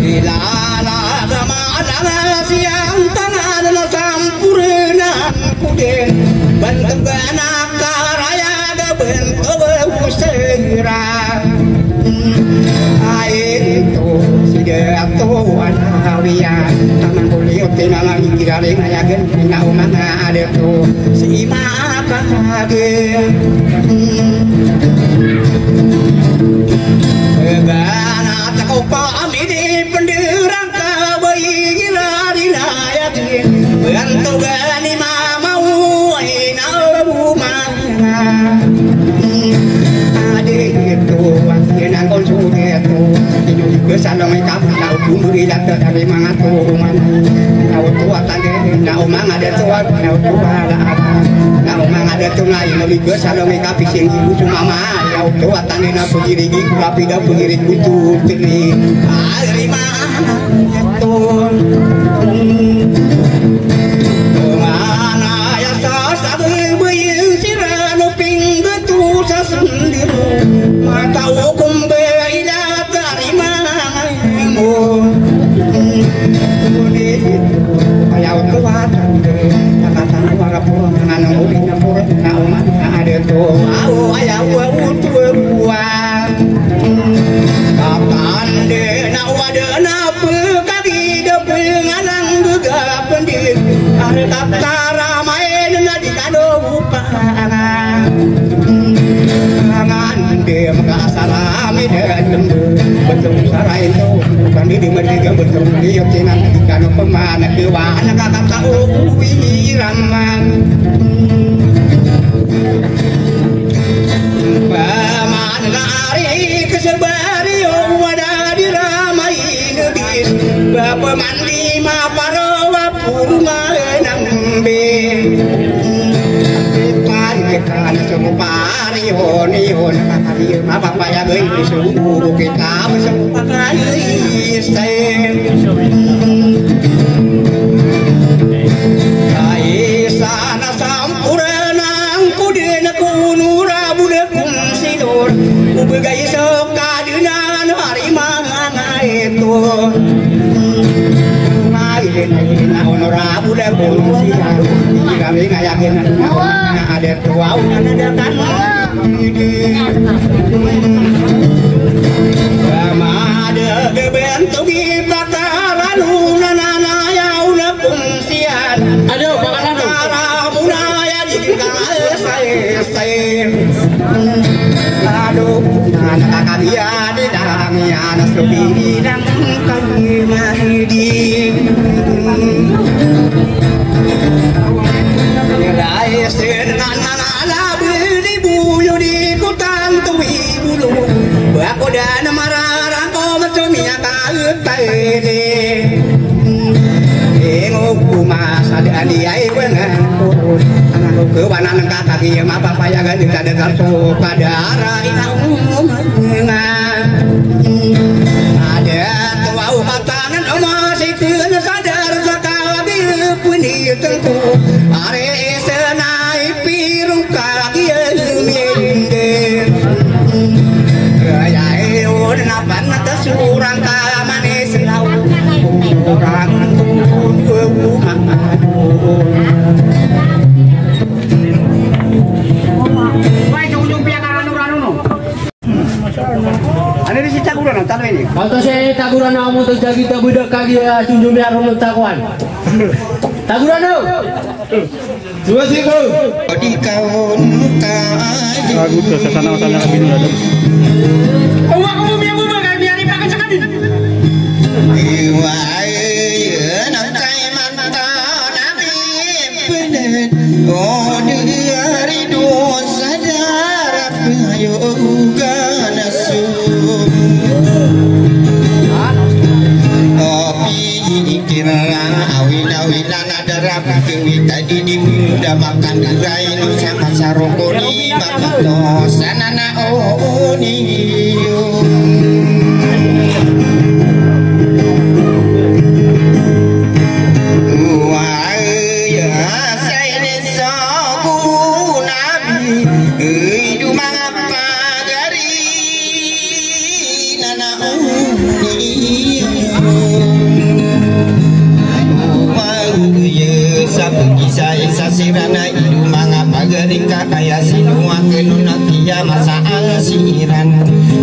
Bila la sama siang tanah sampurna gen bentuk anak karaya bentuk usera itu sudah tuan hawian taman kuliah tinalang kiraling ayagen tina umana ada tu si makagen gana tak pami di penderang kabai girari layakin bentuk gani mamau ina rumana itu yang kau sudah itu hidup besar dong ikap kau bumbu ilat dari mangat kau mana kau tua tadi kau mana ada tua kau tua kau mana ada tua lain lebih besar dong ikap sing ibu cuma mah kau tua tadi nak begini gigi tapi dah begini kutu teri dari mana itu mana ya sasa berbayar sirano pinggu tu sendiri mata hukum beda dari mana ayau kuat kata warga pura dengan ubin pura nak ada tu ayau kuat kapan de nak ada napa kaki de pengalang juga pendir ada kata ramai nak dikado upana dia mengasalami dan betul sarai itu bukan di mereka betul dia cina kan pemana kewan kakak tahu wiraman paman lari kesebari wadah diramai negis bapak mandi maparawa purma nambe kan semua pari honi kali apa ya gay suruh kita semua kali stay sana sampurna ku dena kunura budak kumsidor ku begai sokadina hari mana itu na honorabu dan polisi kami ngayakin ada tua ada kan sama ada kebentuk bakaran nana ya una fungsian ada bakaran muna ya saya aduh anak dia di dalamnya anak lebih dan kami mandi nilai senang anak beli bulu di kutan tuwi bulu aku dan marah kau macam ya kaitane ngoku mas ada dia dengan anak ke banan kakak dia apa apa ya kan tidak ada kartu pada arah ada tua upatanan masih kena sadar sekali punya tentu are senai piru kaki mende gaya eon napan atas surang kamane selau orang Ani si taguran talo ini. Kalau saya taguran kamu tu jadi tak budak kaki junjung biar orang takuan. Taguran tu. Dua sih kau. Di kawan kaji. Lagu tu sana kami dulu ada. Awak kamu biar bukan biar ni pakai cakap ni. Iwai nak kai mata nabi benet. Oh dari dosa darah yoga nasu. Awin-awinan ada rapi kewi tadi di muda makan gerai nu sama sarokoni makan dosa nana oni sa pengisa isa sirana idu manga pagaring kakaya sinua kenuna kia masa asiran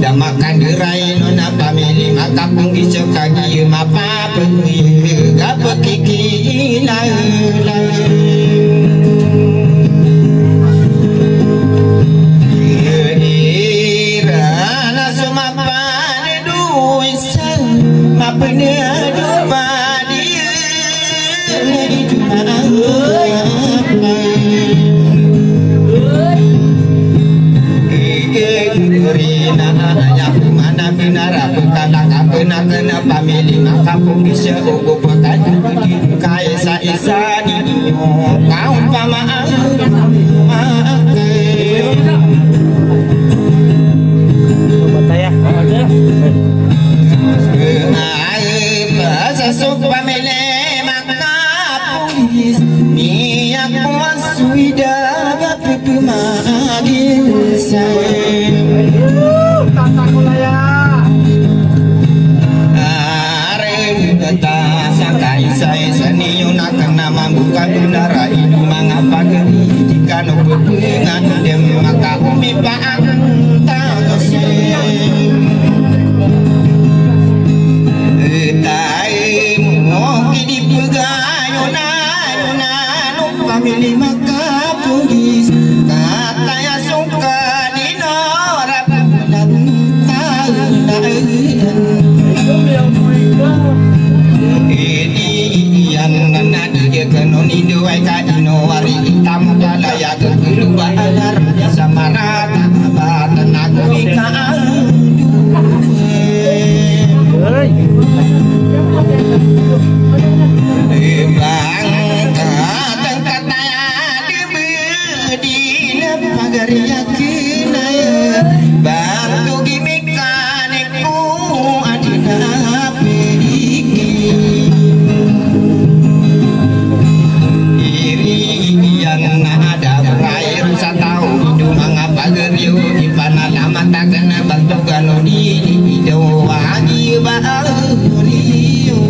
damakan gerai nona pamili maka penggisa kagi mapa pengi gapa kiki irana sumapa nedu isan mapene kena pamili maka bisa ugo pekan kaisa isa di kau pamaan saya bahasa suk pamili maka pulis niat puasuida bapu magin bukan udara itu mengapa geni jika nubut dengan dem maka umi paan tai moki di pegayuna pamili maka pugis kata ya suka di norap dan kenoni duai ka ino wari hitam kalaya kedua alar samarat batan aku ika bang katang kataya dibedina pagari yakina bantu gimikaniku adina pediki ada berair satau hidup mengapa geriu di panah lama tak kena bantu ganoni hidup wagi bahariu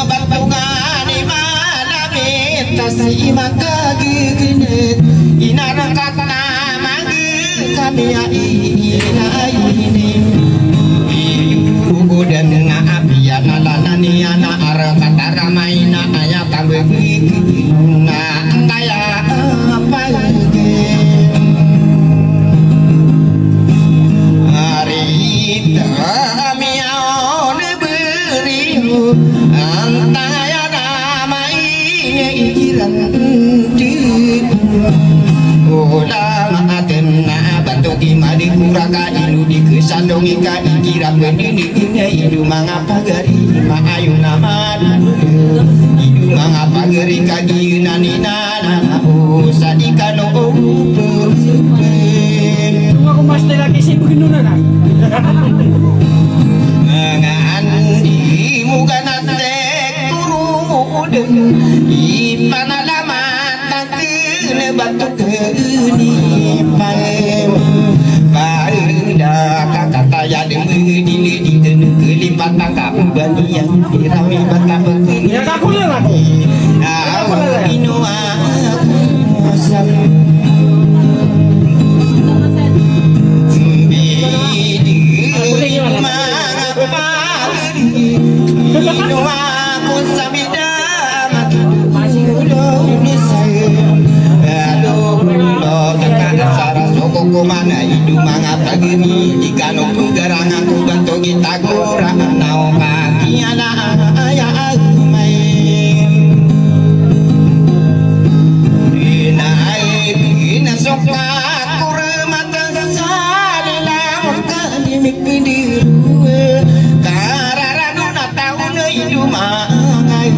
bantu gani mana metasi maka giginet inara kata magi kami ini dan ngaapian alanani ana ara kata ramaina aya kabegi na kaya apa ge hari miao ne beriu antaya ramaine ikiran di ulang atenna bantu imadi kuraka inu dikesandongi ka ikira bendini idu mangapa gari maayu namana idu mangapa gari kagi naninana sadikano aku pasti lagi sibuk nuna ngandi muga nate kuruden ipanalama takene batu keni paem pada kata ya demi di kelipat tangkap bani yang dirami bata begini ya aku lagi inua sam mana hidup mangapa gini jika no penggerangan ku bantu kita kurang nau kaki anak ayah main dina soka kuremata sadilah kali mikdiru kararanu na tahun hidup mangai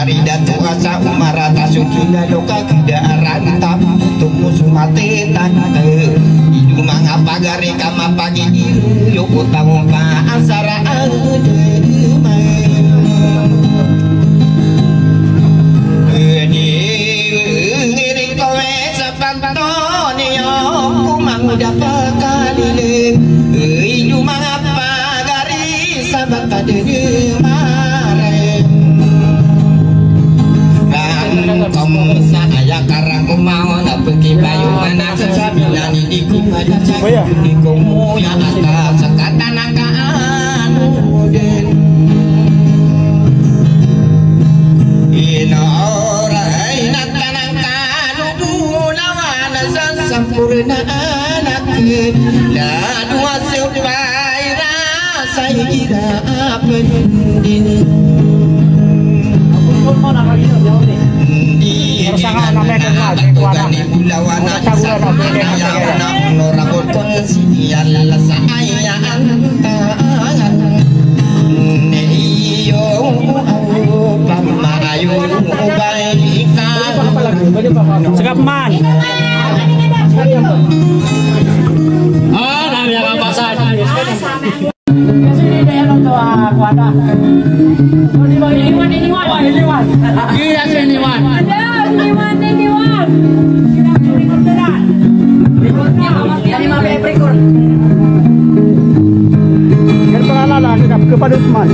Naridatu asa umarata sukina doka kedaran tamu tumu sumate tanate hidu mangapa gare kama pagi iru yoko tamu pa asara ngiri kowe sepantoni yo muda pakalile idu mangapa gari sabat tade mare kamu saya karang mau nak pergi bayu mana sabila ni di kumada di kumu yang atas sekatan angkaan den ina ora ina tanangkan bulawan sampurna anak la dua sepaira saya kira pendin Sekap man. Oh, namanya kampasan. Kepada teman.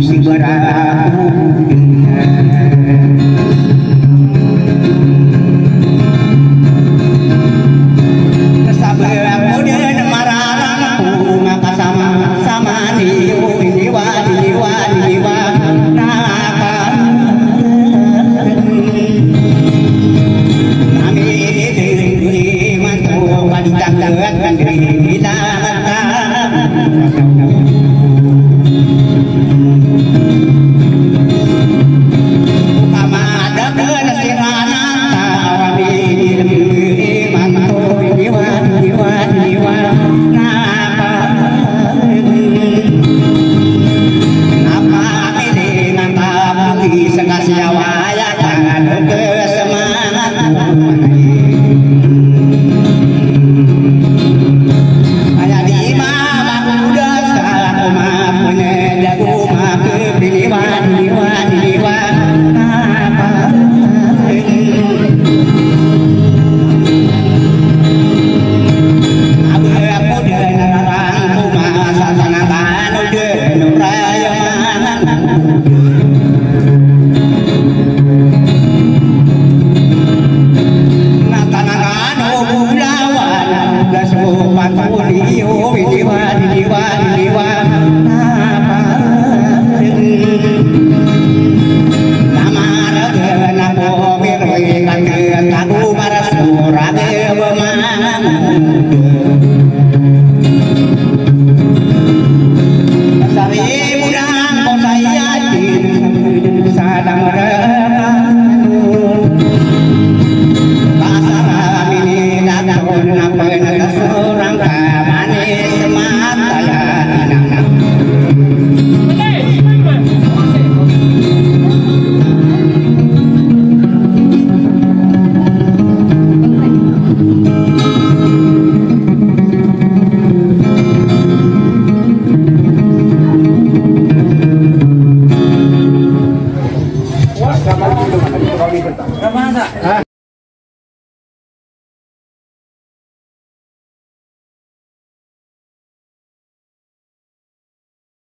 Sibara